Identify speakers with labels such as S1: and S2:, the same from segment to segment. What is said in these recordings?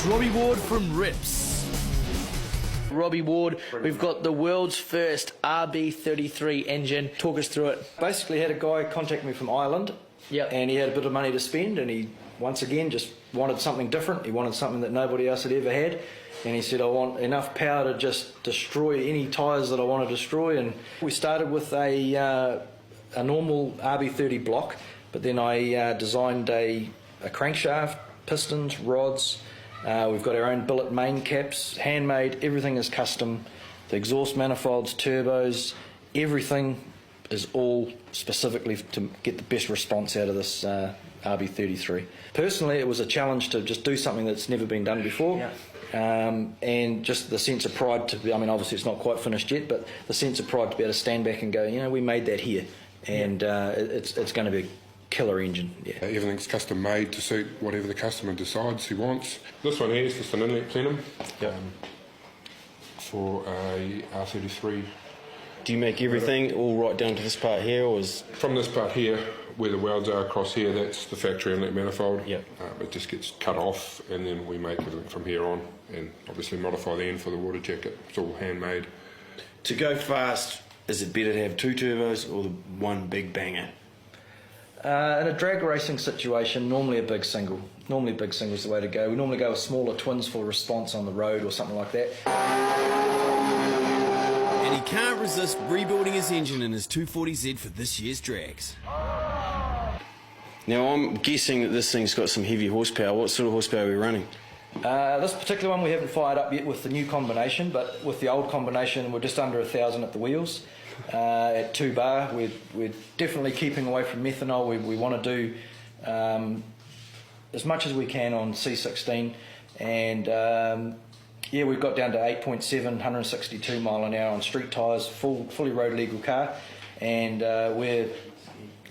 S1: Robbie Ward from R.I.P.S. Robbie Ward, we've got the world's first RB33 engine. Talk us through it.
S2: Basically had a guy contact me from Ireland.
S1: Yep.
S2: And he had a bit of money to spend, and he once again just wanted something different. He wanted something that nobody else had ever had, and he said, I want enough power to just destroy any tyres that I want to destroy. And we started with a normal RB30 block, but then I designed a crankshaft, pistons, rods. We've got our own billet main caps, handmade. Everything is custom. The exhaust manifolds, turbos, everything is all specifically to get the best response out of this RB33. Personally, it was a challenge to just do something that's never been done before. Yeah. And just the sense of pride to be, I mean, obviously it's not quite finished yet, but the sense of pride to be able to stand back and go, you know, we made that here, and it's going to be a killer engine. Yeah.
S3: Everything's custom made to suit whatever the customer decides he wants. This one here is just an inlet plenum for a R33.
S4: Do you make everything all right down to this part here, or is...
S3: From this part here, where the welds are across here, that's the factory inlet manifold.
S4: Yep.
S3: It just gets cut off, and then we make everything from here on, and obviously modify the end for the water jacket. It's all handmade.
S4: To go fast, is it better to have two turbos or the one big banger?
S2: In a drag racing situation, normally a big single. Normally a big single is the way to go. We normally go with smaller twins for response on the road or something like that.
S1: And he can't resist rebuilding his engine in his 240Z for this year's drags.
S4: Now I'm guessing that this thing's got some heavy horsepower. What sort of horsepower are we running?
S2: This particular one we haven't fired up yet with the new combination, but with the old combination we're just under 1,000 at the wheels. At 2 bar, we're definitely keeping away from methanol. We want to do as much as we can on C16, and yeah, we've got down to 8.7, 162 mile an hour on street tyres, fully road legal car, and we're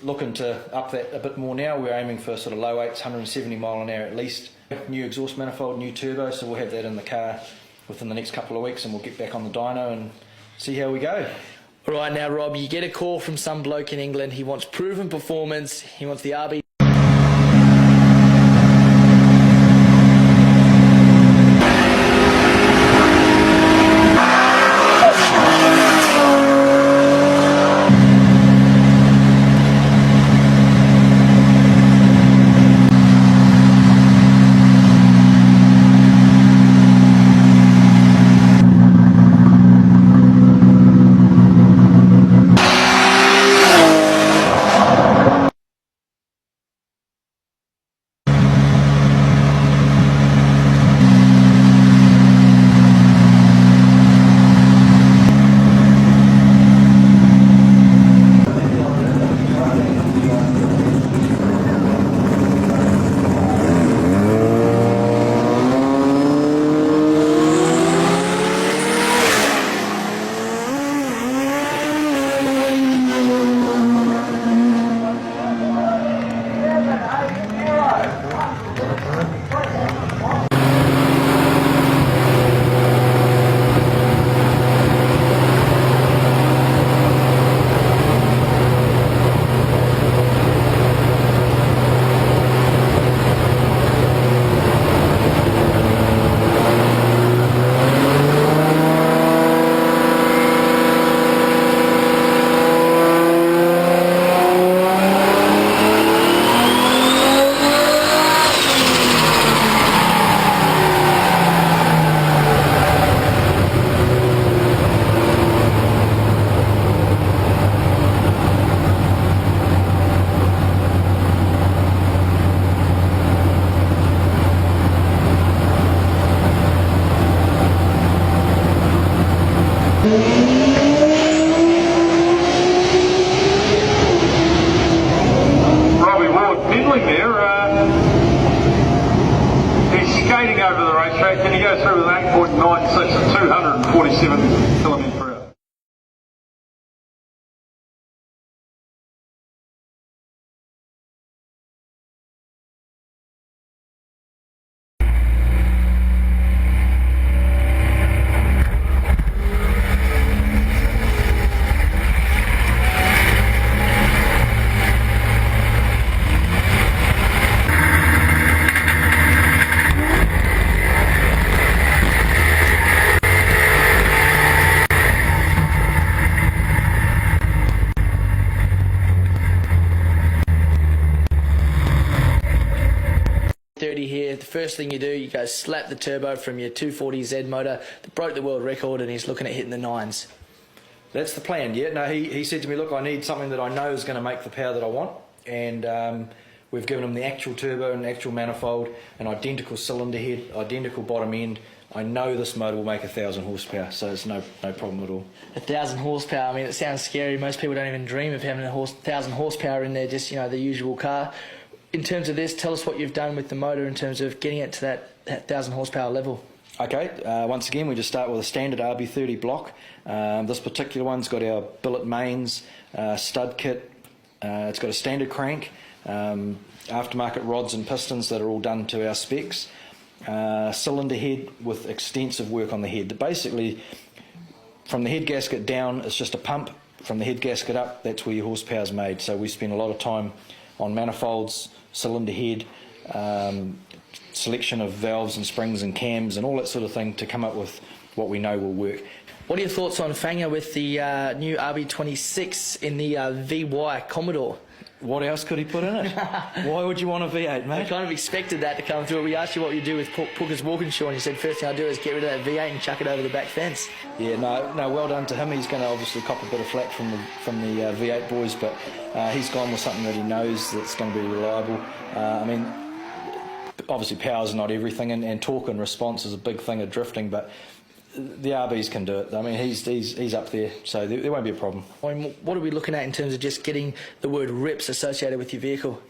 S2: looking to up that a bit more now. We're aiming for sort of low 8s, 170 mile an hour at least. New exhaust manifold, new turbo, so we'll have that in the car within the next couple of weeks, and we'll get back on the dyno and see how we go.
S1: Right now, Rob, you get a call from some bloke in England. He wants proven performance. He wants the RB.
S5: Robbie Ward fiddling there. He's skating over the racetrack, and he goes through with an 8.96 at 247 kilometres per hour.
S1: first thing you do, you go slap the turbo from your 240Z motor that broke the world record, and he's looking at hitting the 9s.
S2: That's the plan, yeah. No, he said to me, look, I need something that I know is going to make the power that I want. And we've given him the actual turbo and the actual manifold, an identical cylinder head, identical bottom end. I know this motor will make 1,000 horsepower, so it's no problem at all.
S1: 1,000 horsepower, I mean, it sounds scary. Most people don't even dream of having 1,000 horsepower in their just, you know, the usual car. In terms of this, tell us what you've done with the motor in terms of getting it to that 1,000 horsepower level.
S2: Okay, once again, we just start with a standard RB30 block. This particular one's got our billet mains, stud kit. It's got a standard crank, aftermarket rods and pistons that are all done to our specs. Cylinder head with extensive work on the head. Basically, from the head gasket down, it's just a pump. From the head gasket up, that's where your horsepower is made. So we spend a lot of time on manifolds, cylinder head, selection of valves and springs and cams and all that sort of thing to come up with what we know will work.
S1: What are your thoughts on Fanger with the new RB26 in the VY Commodore?
S2: What else could he put in it? Why would you want a V8, mate?
S1: I kind of expected that to come through. We asked you what you do with Pooka's Walkinshaw, and you said first thing I do is get rid of that V8 and chuck it over the back fence.
S2: Yeah, no, well done to him. He's going to obviously cop a bit of flack from the V8 boys, but he's gone with something that he knows that's going to be reliable. I mean, obviously power's not everything, and torque and response is a big thing of drifting, but the RBs can do it. I mean, he's up there, so there won't be a problem.
S1: I mean, what are we looking at in terms of just getting the word R.I.P.S associated with your vehicle?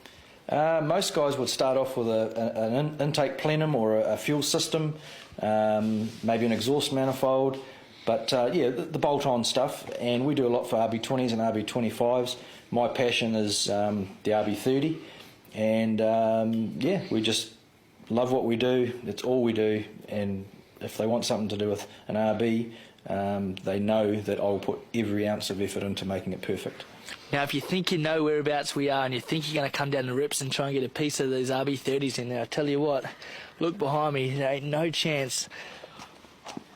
S2: Most guys would start off with an intake plenum or a fuel system, maybe an exhaust manifold, but yeah, the bolt-on stuff, and we do a lot for RB20s and RB25s. My passion is the RB30, and yeah, we just love what we do. It's all we do, and if they want something to do with an RB, they know that I'll put every ounce of effort into making it perfect.
S1: Now, if you think you know whereabouts we are and you think you're going to come down to R.I.P.S and try and get a piece of these RB30s in there, I tell you what, look behind me, there ain't no chance.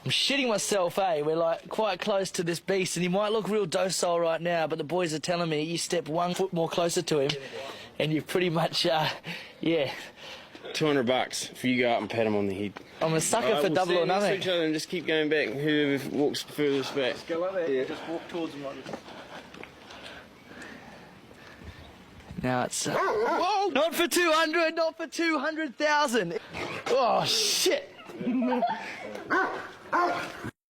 S1: I'm shitting myself, eh? We're like quite close to this beast, and he might look real docile right now, but the boys are telling me you step 1 foot more closer to him, and you've pretty much, yeah.
S4: $200 if you go up and pat him on the head.
S1: I'm a sucker for double or nothing.
S4: Each other and just keep going back. Whoever walks furthest back.
S2: Just go up there. Yeah. Just walk towards him like this.
S1: Now it's whoa, not for 200, not for 200,000. Oh shit.